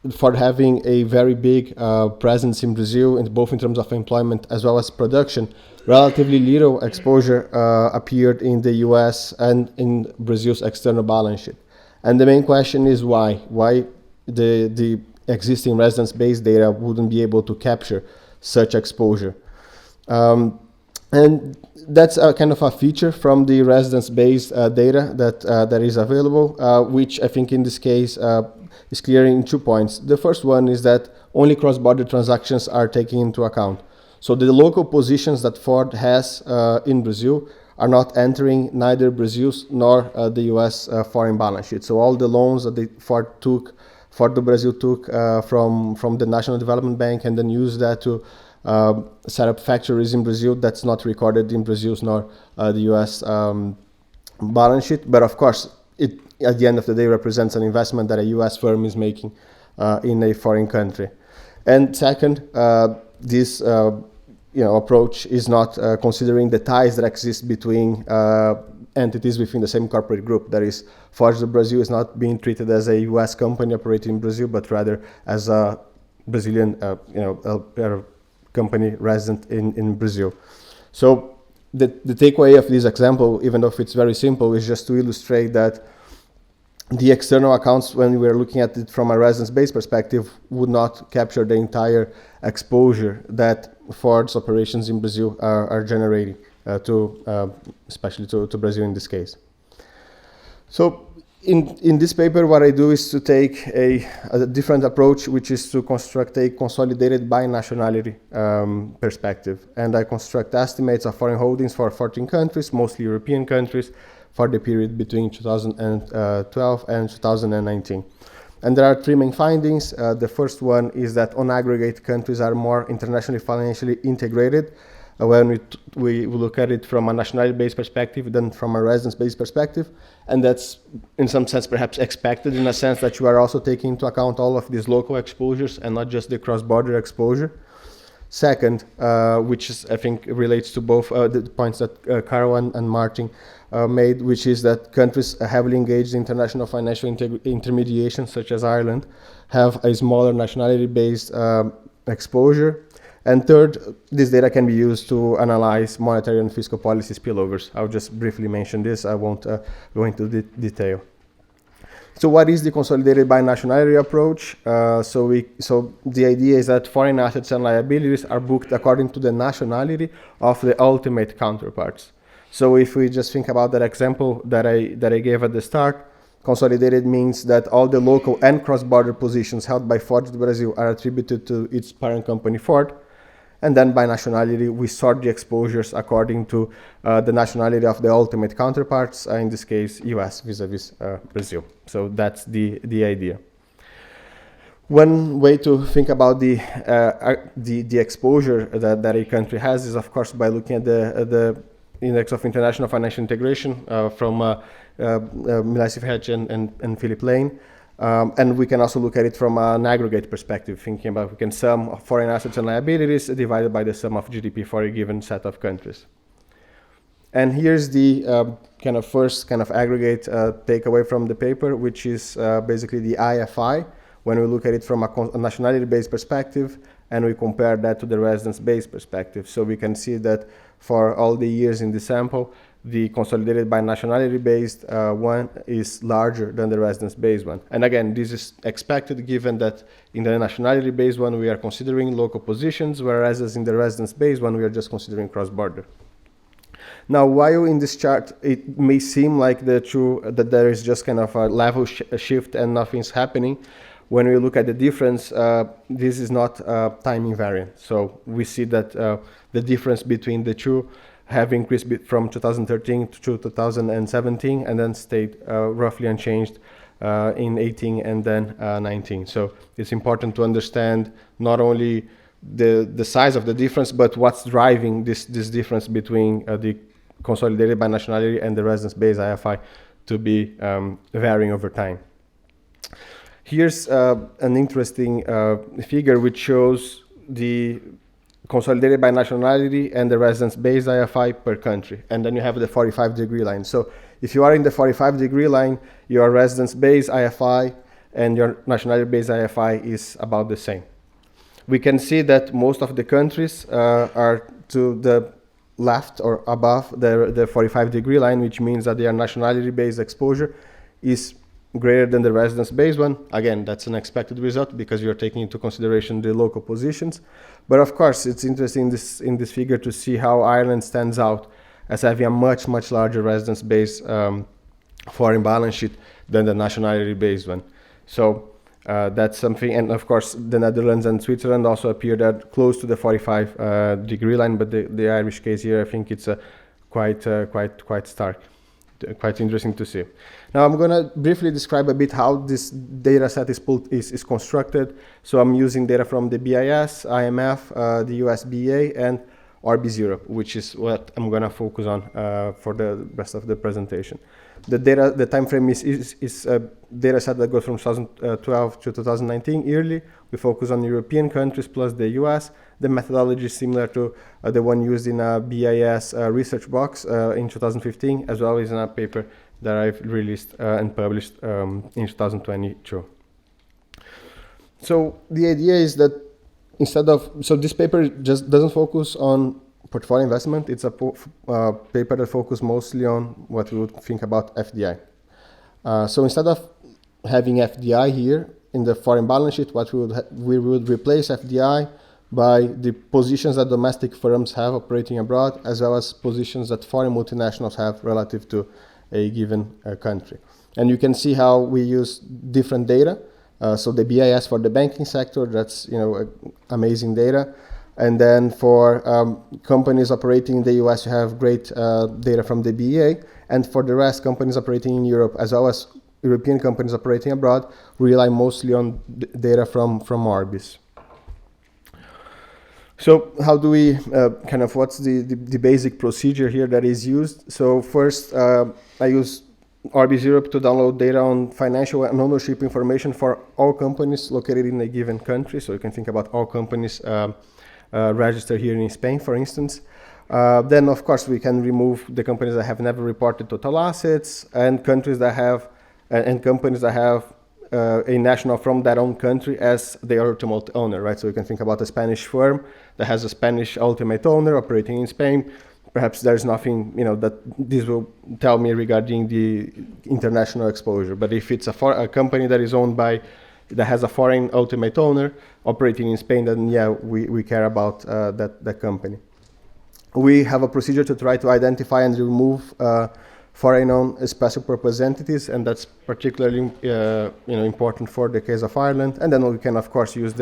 Ford having a very big presence in Brazil, both in terms of employment as well as production, relatively little exposure appeared in the US and in Brazil's external balance sheet. And the main question is why? Why the existing residence-based data wouldn't be able to capture such exposure? And that's a kind of a feature from the residence-based data that is available, which I think in this case is clear in 2 points. The first one is that only cross-border transactions are taken into account. So the local positions that Ford has in Brazil are not entering neither Brazil's nor the US foreign balance sheet. So all the loans that Ford do Brasil took from the National Development Bank and then used that to set up factories in Brazil, that's not recorded in Brazil's nor the US balance sheet. But of course, it at the end of the day represents an investment that a US firm is making in a foreign country. And second, this approach is not considering the ties that exist between entities within the same corporate group. That is, Ford do Brasil is not being treated as a US company operating in Brazil, but rather as a Brazilian company resident in Brazil. So the takeaway of this example, even though it's very simple, is just to illustrate that the external accounts, when we're looking at it from a residence-based perspective, would not capture the entire exposure that Ford's operations in Brazil are generating, especially to Brazil in this case. So in this paper, what I do is to take a different approach, which is to construct a consolidated by nationality perspective. And I construct estimates of foreign holdings for 14 countries, mostly European countries, for the period between 2012 and 2019. And there are three main findings. The first one is that on aggregate, countries are more internationally financially integrated when we look at it from a nationality-based perspective than from a residence-based perspective. And that's, in some sense, perhaps expected, in a sense that you are also taking into account all of these local exposures and not just the cross-border exposure. Second, which is, I think relates to both the points that Carol and Martin made, which is that countries heavily engaged in international financial intermediation, such as Ireland, have a smaller nationality-based exposure. And third, this data can be used to analyze monetary and fiscal policy spillovers. I'll just briefly mention this. I won't go into detail. So what is the consolidated by nationality approach? So the idea is that foreign assets and liabilities are booked according to the nationality of the ultimate counterparts. So if we just think about that example that I gave at the start, consolidated means that all the local and cross-border positions held by Ford Brazil are attributed to its parent company Ford. And then by nationality, we sort the exposures according to the nationality of the ultimate counterparts, in this case, US vis-a-vis Brazil. So that's the idea. One way to think about the exposure that a country has is, of course, by looking at the Index of International Financial Integration from Milaciv Hedge and Philip Lane. And we can also look at it from an aggregate perspective, thinking about we can sum foreign assets and liabilities divided by the sum of GDP for a given set of countries. And here's the first aggregate takeaway from the paper, which is basically the IFI, when we look at it from a nationality-based perspective, and we compare that to the residence-based perspective. So we can see that for all the years in the sample, the consolidated by nationality-based one is larger than the residence-based one. And again, this is expected given that in the nationality-based one, we are considering local positions, whereas as in the residence-based one, we are just considering cross-border. Now, while in this chart, it may seem like that there is just kind of a level shift and nothing's happening, when we look at the difference, this is not time invariant. So we see that the difference between the two have increased from 2013 to 2017 and then stayed roughly unchanged in 18 and then 19. So it's important to understand not only the size of the difference, but what's driving this difference between the consolidated by nationality and the residence-based IFI to be varying over time. Here's an interesting figure which shows the consolidated by nationality and the residence-based IFI per country. And then you have the 45-degree line. So if you are in the 45-degree line, your residence-based IFI and your nationality-based IFI is about the same. We can see that most of the countries are to the left or above the 45-degree line, which means that their nationality-based exposure is greater than the residence-based one. Again, that's an expected result because you're taking into consideration the local positions. But of course, it's interesting in this figure to see how Ireland stands out as having a much, much larger residence-based foreign balance sheet than the nationality-based one. So that's something, and of course, the Netherlands and Switzerland also appear that close to the 45-degree line, but the Irish case here, I think it's quite stark. Quite interesting to see. Now I'm going to briefly describe a bit how this data set is constructed. So I'm using data from the BIS, IMF, the USBA, and RB0, which is what I'm going to focus on for the rest of the presentation. The time frame is a data set that goes from 2012 to 2019 yearly. We focus on European countries plus the US. The methodology is similar to the one used in a BIS research box in 2015, as well as in a paper that I've released and published in 2022. So the idea is that so this paper just doesn't focus on portfolio investment. It's a paper that focuses mostly on what we would think about FDI. So instead of having FDI here in the foreign balance sheet, what we would replace FDI by the positions that domestic firms have operating abroad, as well as positions that foreign multinationals have relative to a given country. And you can see how we use different data. So the BIS for the banking sector, that's amazing data. And then for companies operating in the US, you have great data from the BEA. And for the rest, companies operating in Europe, as well as European companies operating abroad rely mostly on data from Orbis. So how do we what's the basic procedure here that is used? So first, I use Orbis Europe to download data on financial and ownership information for all companies located in a given country. So you can think about all companies registered here in Spain, for instance. Then, of course, we can remove the companies that have never reported total assets and countries that have and companies that have a national from that own country as their ultimate owner, right? So you can think about a Spanish firm that has a Spanish ultimate owner operating in Spain. Perhaps there's nothing, that this will tell me regarding the international exposure. But if it's a company that is owned that has a foreign ultimate owner operating in Spain, then yeah, we care about that company. We have a procedure to try to identify and remove foreign-owned special purpose entities, and that's particularly important for the case of Ireland. And then we can, of course, use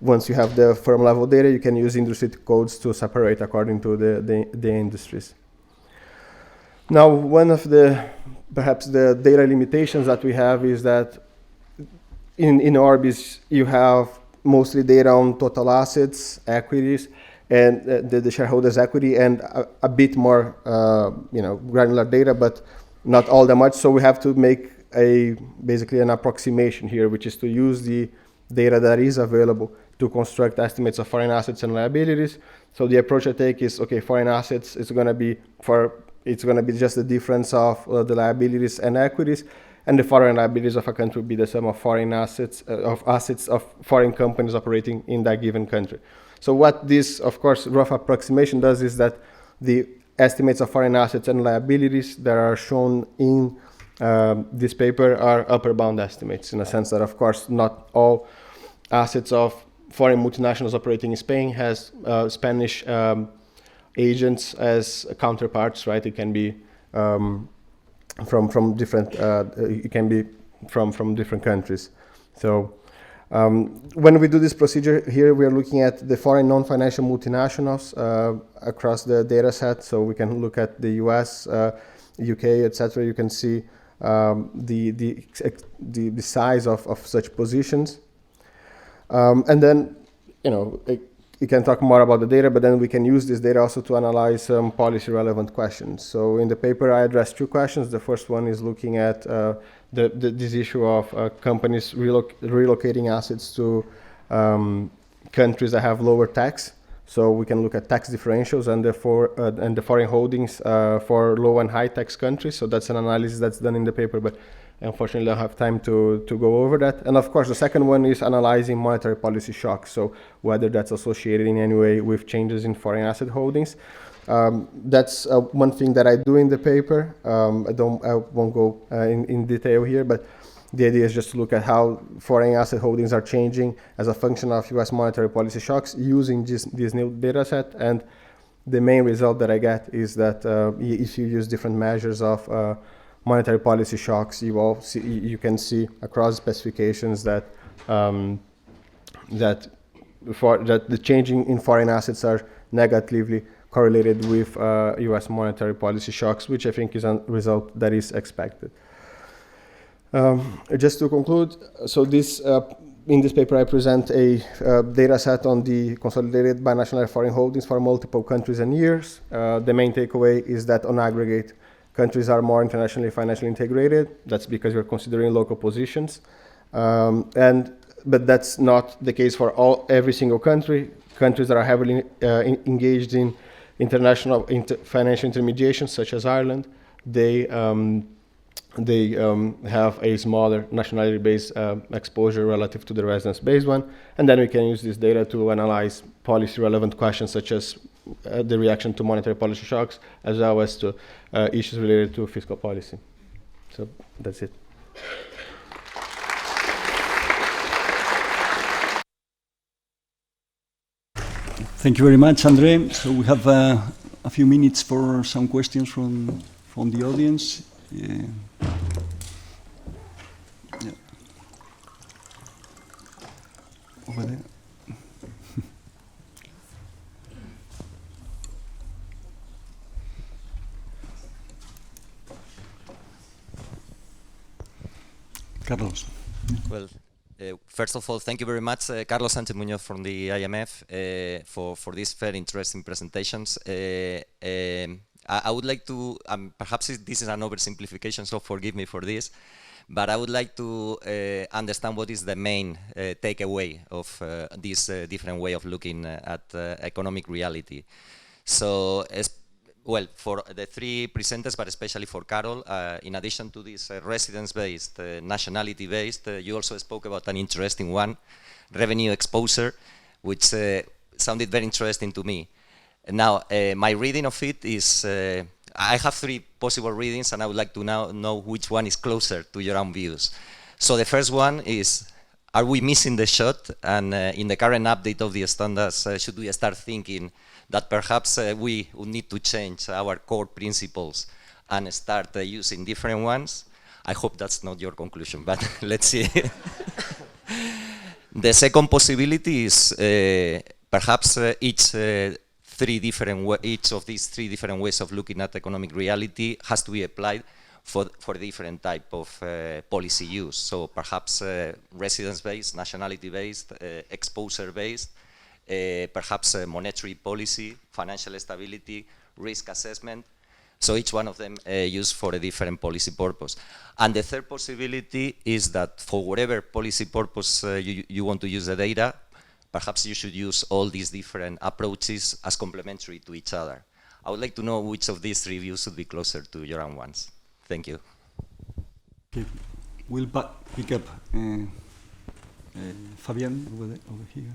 once you have the firm-level data, you can use industry codes to separate according to the industries. Now, one of perhaps the data limitations that we have is that in Orbis you have mostly data on total assets, equities, and the shareholders' equity, and a bit more, granular data, but not all that much. So we have to make basically an approximation here, which is to use the data that is available to construct estimates of foreign assets and liabilities. So the approach I take is, okay, foreign assets is going to be just the difference of the liabilities and equities, and the foreign liabilities of a country will be the sum of foreign assets of foreign companies operating in that given country. So what this, of course, rough approximation does is that the estimates of foreign assets and liabilities that are shown in this paper are upper bound estimates, in a sense that, of course, not all assets of foreign multinationals operating in Spain has Spanish agents as counterparts, right? It can be from different. It can be from different countries. So when we do this procedure here, we are looking at the foreign non-financial multinationals across the data set. So we can look at the US, UK, etc. You can see the size of such positions. And then, you can talk more about the data, but then we can use this data also to analyze some policy relevant questions. So in the paper, I addressed two questions. The first one is looking at this issue of companies relocating assets to countries that have lower tax. So we can look at tax differentials and the foreign holdings for low and high tax countries. So that's an analysis that's done in the paper, but unfortunately, I don't have time to go over that. And of course, the second one is analyzing monetary policy shocks. So whether that's associated in any way with changes in foreign asset holdings. That's one thing that I do in the paper. I won't go in detail here, but the idea is just to look at how foreign asset holdings are changing as a function of US monetary policy shocks using this new data set. And the main result that I get is that if you use different measures of monetary policy shocks, you can see across specifications that the changing in foreign assets are negatively correlated with U.S. monetary policy shocks, which I think is a result that is expected. Just to conclude, so in this paper I present a data set on the consolidated binational foreign holdings for multiple countries and years. The main takeaway is that on aggregate, countries are more internationally financially integrated. That's because we're considering local positions. But that's not the case for every single country. Countries that are heavily engaged in international financial intermediation, such as Ireland, they have a smaller nationality-based exposure relative to the residence-based one. And then we can use this data to analyze policy-relevant questions such as the reaction to monetary policy shocks, as well as to issues related to fiscal policy. So that's it. Thank you very much, André. So we have a few minutes for some questions from the audience. Yeah. Over there. Carlos. Well, first of all, thank you very much, Carlos Sánchez Muñoz from the IMF, for these very interesting presentations. I would like to, perhaps this is an oversimplification, so forgive me for this, but I would like to understand what is the main takeaway of this different way of looking at economic reality. So, well, for the three presenters, but especially for Carol, in addition to this residence-based, nationality-based, you also spoke about an interesting one, revenue exposure, which sounded very interesting to me. Now, my reading of it is, I have three possible readings, and I would like to now know which one is closer to your own views. So the first one is, are we missing the shot? And in the current update of the standards, should we start thinking that perhaps we would need to change our core principles and start using different ones? I hope that's not your conclusion, but let's see. The second possibility is perhaps each of these three different ways of looking at economic reality has to be applied for different type of policy use. So perhaps residence-based, nationality-based, exposure-based, perhaps monetary policy, financial stability, risk assessment. So each one of them used for a different policy purpose. And the third possibility is that for whatever policy purpose you want to use the data, perhaps you should use all these different approaches as complementary to each other. I would like to know which of these three views would be closer to your own ones. Thank you. Okay. We'll pick up Fabian over here.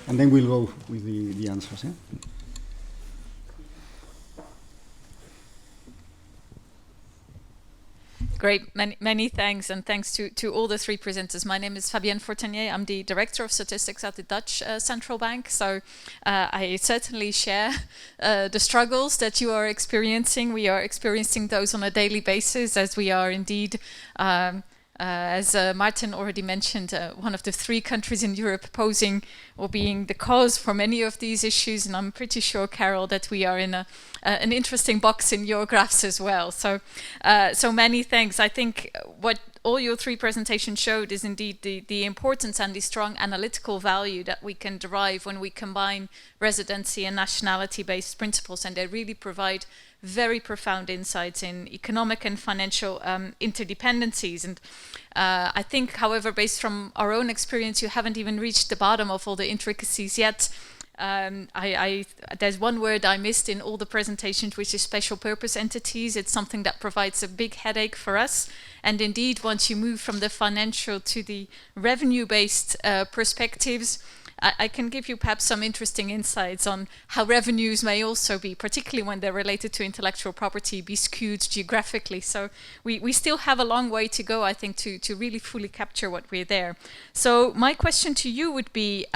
And then we'll go with the answers. Yeah? Great, many thanks, and thanks to all the three presenters. My name is Fabienne Fortenier. I'm the Director of Statistics at the Dutch Central Bank. So I certainly share the struggles that you are experiencing. We are experiencing those on a daily basis, as we are indeed, as Martin already mentioned, one of the three countries in Europe posing or being the cause for many of these issues. And I'm pretty sure, Carol, that we are in an interesting box in your graphs as well. So, so many thanks. I think what all your three presentations showed is indeed the importance and the strong analytical value that we can derive when we combine residency and nationality-based principles, and they really provide very profound insights in economic and financial interdependencies. And I think, however, based from our own experience, you haven't even reached the bottom of all the intricacies yet. There's one word I missed in all the presentations, which is special purpose entities. It's something that provides a big headache for us. And indeed, once you move from the financial to the revenue-based perspectives, I can give you perhaps some interesting insights on how revenues may also be, particularly when they're related to intellectual property, be skewed geographically. So we still have a long way to go, I think, to really fully capture what we're there. So my question to you would be,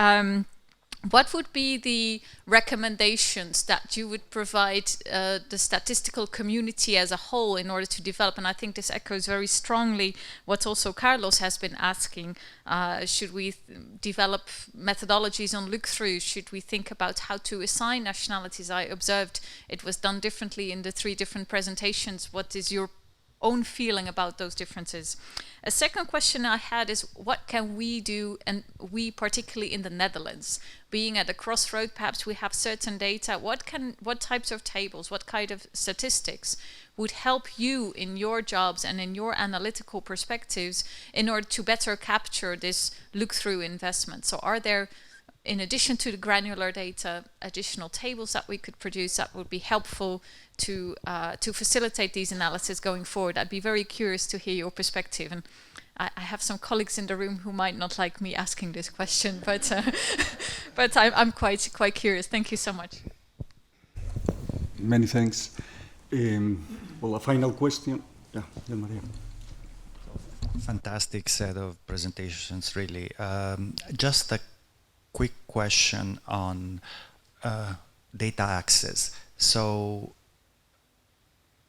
what would be the recommendations that you would provide the statistical community as a whole in order to develop? And I think this echoes very strongly what also Carlos has been asking. Should we develop methodologies on look-through? Should we think about how to assign nationalities? I observed it was done differently in the three different presentations. What is your own feeling about those differences? A second question I had is, what can we do, and we particularly in the Netherlands, being at a crossroad, perhaps we have certain data, what types of tables, what kind of statistics would help you in your jobs and in your analytical perspectives in order to better capture this look-through investment? So are there, in addition to the granular data, additional tables that we could produce that would be helpful to facilitate these analyses going forward? I'd be very curious to hear your perspective. And I have some colleagues in the room who might not like me asking this question, but but I'm quite curious. Thank you so much. Many thanks. Well, a final question. Yeah, Matteo. Fantastic set of presentations, really. Just a quick question on data access. So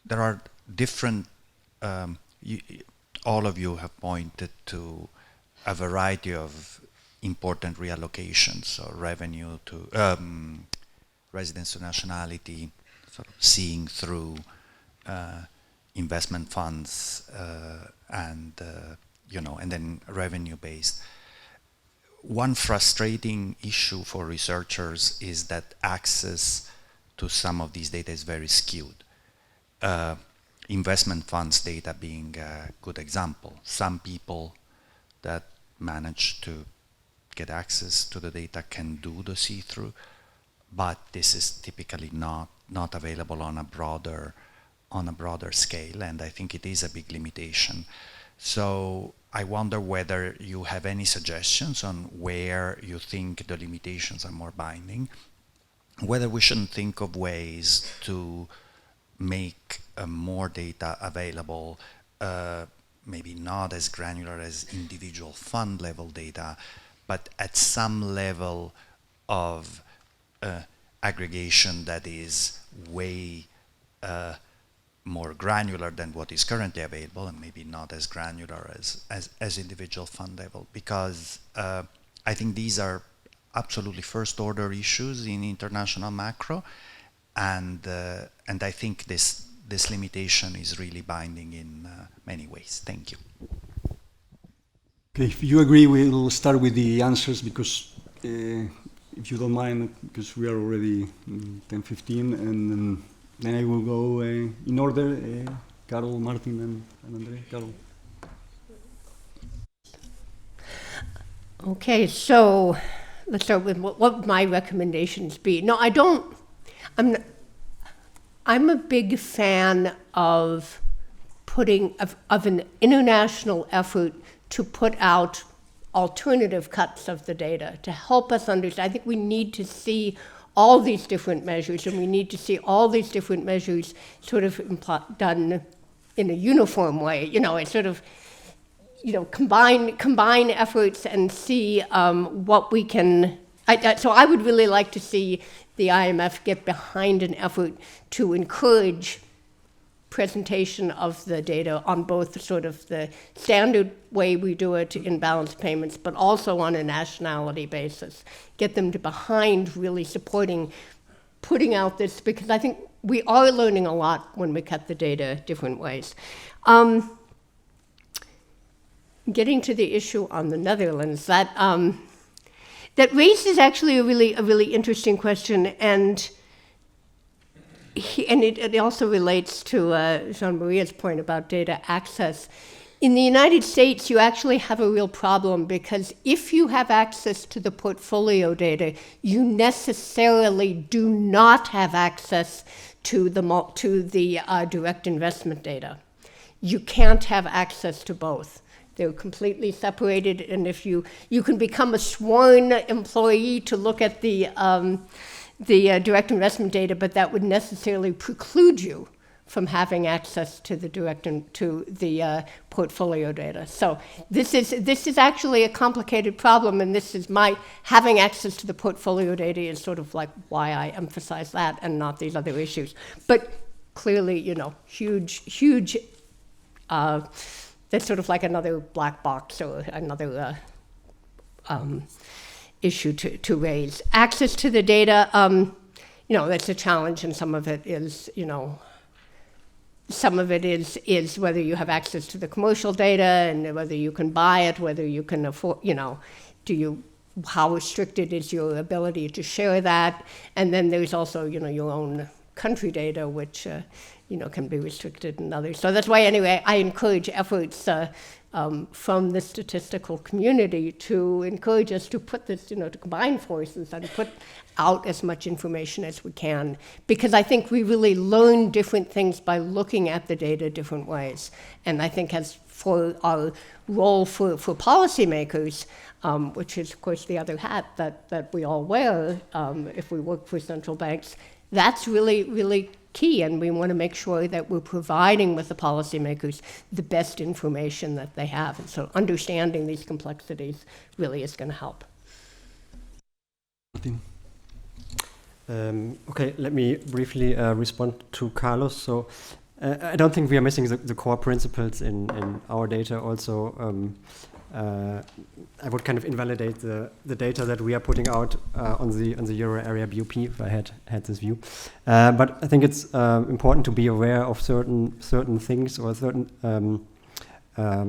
there are different, all of you have pointed to a variety of important reallocations, so revenue to residence to nationality, sort of seeing through investment funds and and then revenue-based. One frustrating issue for researchers is that access to some of these data is very skewed. Investment funds data being a good example. Some people that manage to get access to the data can do the see-through, but this is typically not available on a broader scale, and I think it is a big limitation. So I wonder whether you have any suggestions on where you think the limitations are more binding, whether we shouldn't think of ways to make more data available, maybe not as granular as individual fund level data, but at some level of aggregation that is way more granular than what is currently available, and maybe not as granular as individual fund level, because I think these are absolutely first order issues in international macro, and I think this limitation is really binding in many ways. Thank you. Okay, if you agree, we'll start with the answers, because if you don't mind, because we are already 10:15, and then I will go in order, Carol, Martin, and André. Carol. Okay, so let's start with what would my recommendations be. No, I don't. I'm a big fan of an international effort to put out alternative cuts of the data to help us understand. I think we need to see all these different measures, and we need to see all these different measures sort of done in a uniform way. It's sort of, combine efforts and see what we can. So I would really like to see the IMF get behind an effort to encourage presentation of the data on both sort of the standard way we do it in balanced payments, but also on a nationality basis. Get them to behind really supporting, putting out this, because I think we are learning a lot when we cut the data different ways. Getting to the issue on the Netherlands, that raises actually a really interesting question, and it also relates to Jean-Maria's point about data access. In the United States, you actually have a real problem, because if you have access to the portfolio data, you necessarily do not have access to the direct investment data. You can't have access to both. They're completely separated, and if you can become a sworn employee to look at the direct investment data, but that would necessarily preclude you from having access to the portfolio data. So this is actually a complicated problem, and this is having access to the portfolio data is sort of like why I emphasize that and not these other issues. But clearly, huge. That's sort of like another black box or another issue to raise. Access to the data, that's a challenge, and some of it is, whether you have access to the commercial data and whether you can buy it, whether you can afford, how restricted is your ability to share that, and then there's also, your own country data, which can be restricted and others. So that's why, anyway, I encourage efforts from the statistical community to encourage us to put this, to combine forces and put out as much information as we can. Because I think we really learn different things by looking at the data different ways. And I think as for our role for policymakers, which is, of course, the other hat that we all wear if we work for central banks, that's really, really key, and we want to make sure that we're providing with the policymakers the best information that they have. And so understanding these complexities really is going to help. Martin. Okay, let me briefly respond to Carlos. So I don't think we are missing the core principles in our data. Also, I would kind of invalidate the data that we are putting out on the euro area BOP if I had this view. But I think it's important to be aware of certain things or certain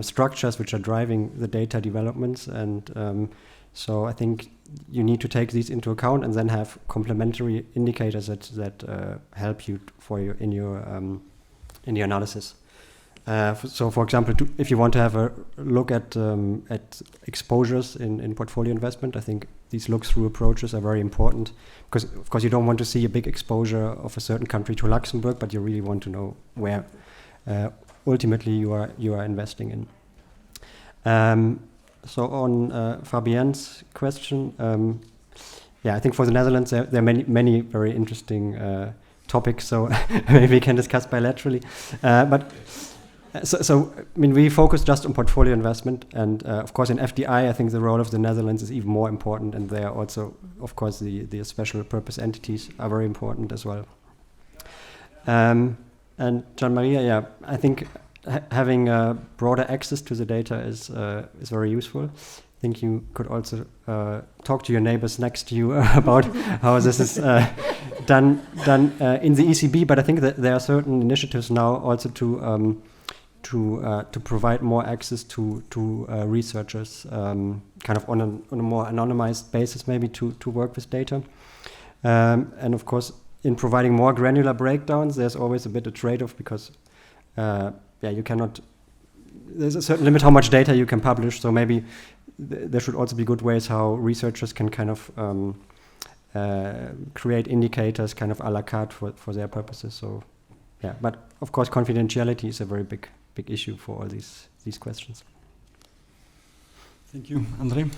structures which are driving the data developments, and so I think you need to take these into account and then have complementary indicators that help you in your analysis. So, for example, if you want to have a look at exposures in portfolio investment, I think these look-through approaches are very important, because, of course, you don't want to see a big exposure of a certain country to Luxembourg, but you really want to know where ultimately you are investing in. So on Fabienne's question, I think for the Netherlands there are many very interesting topics, so maybe we can discuss bilaterally. So I mean, we focus just on portfolio investment, and of course in FDI I think the role of the Netherlands is even more important, and there also, of course, the special purpose entities are very important as well. And Gian-Maria, I think having broader access to the data is very useful. I think you could also talk to your neighbors next to you about how this is done in the ECB. But I think that there are certain initiatives now also to provide more access to researchers, kind of on a more anonymized basis, maybe to work with data. And of course, in providing more granular breakdowns, there's always a bit of trade-off, because you cannot. There's a certain limit how much data you can publish. So maybe there should also be good ways how researchers can kind of create indicators, kind of a la carte for their purposes. So but of course confidentiality is a very big issue for all these questions. Thank you, André.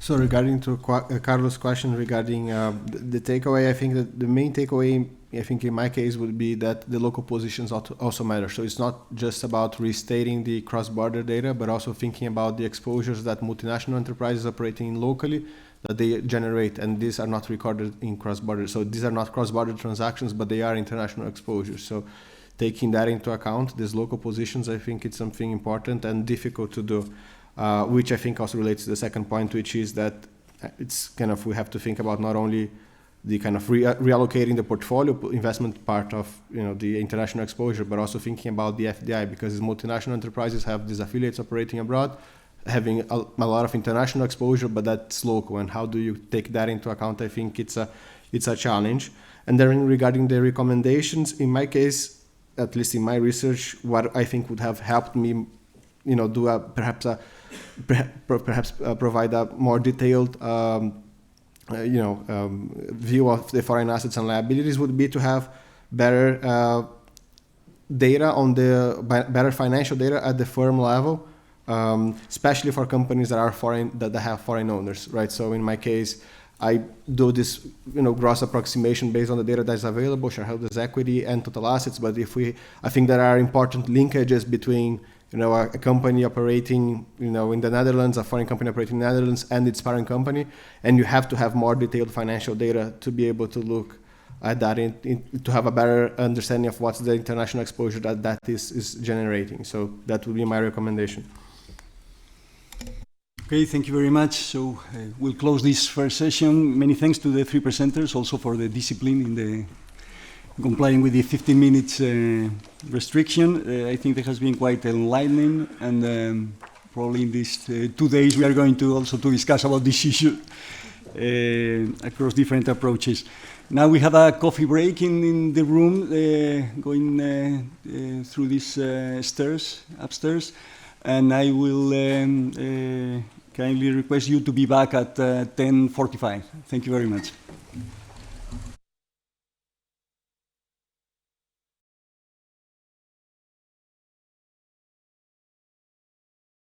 So regarding to Carlos' question regarding the takeaway, I think that the main takeaway, I think in my case, would be that the local positions also matter. So it's not just about restating the cross-border data, but also thinking about the exposures that multinational enterprises operating locally that they generate, and these are not recorded in cross-border. So these are not cross-border transactions, but they are international exposures. So taking that into account, these local positions, I think it's something important and difficult to do. Which I think also relates to the second point, which is that it's kind of, we have to think about not only the kind of reallocating the portfolio investment part of the international exposure, but also thinking about the FDI, because these multinational enterprises have these affiliates operating abroad, having a lot of international exposure, but that's local. And how do you take that into account? I think it's a challenge. And then regarding the recommendations, in my case, at least in my research, what I think would have helped me, do perhaps provide a more detailed, view of the foreign assets and liabilities would be to have better data on better financial data at the firm level, especially for companies that are foreign, that have foreign owners, right? So in my case, I do this, gross approximation based on the data that is available, shareholders' equity and total assets. But I think there are important linkages between a company operating, in the Netherlands, a foreign company operating in the Netherlands, and its parent company, and you have to have more detailed financial data to be able to look at that, to have a better understanding of what's the international exposure that is generating. So that would be my recommendation. Okay, thank you very much. So we'll close this first session. Many thanks to the three presenters, also for the discipline in complying with the 15 minutes restriction. I think that has been quite enlightening, and probably in these 2 days we are going to also to discuss about this issue across different approaches. Now we have a coffee break in the room, going through these stairs upstairs, and I will kindly request you to be back at 10:45. Thank you very much.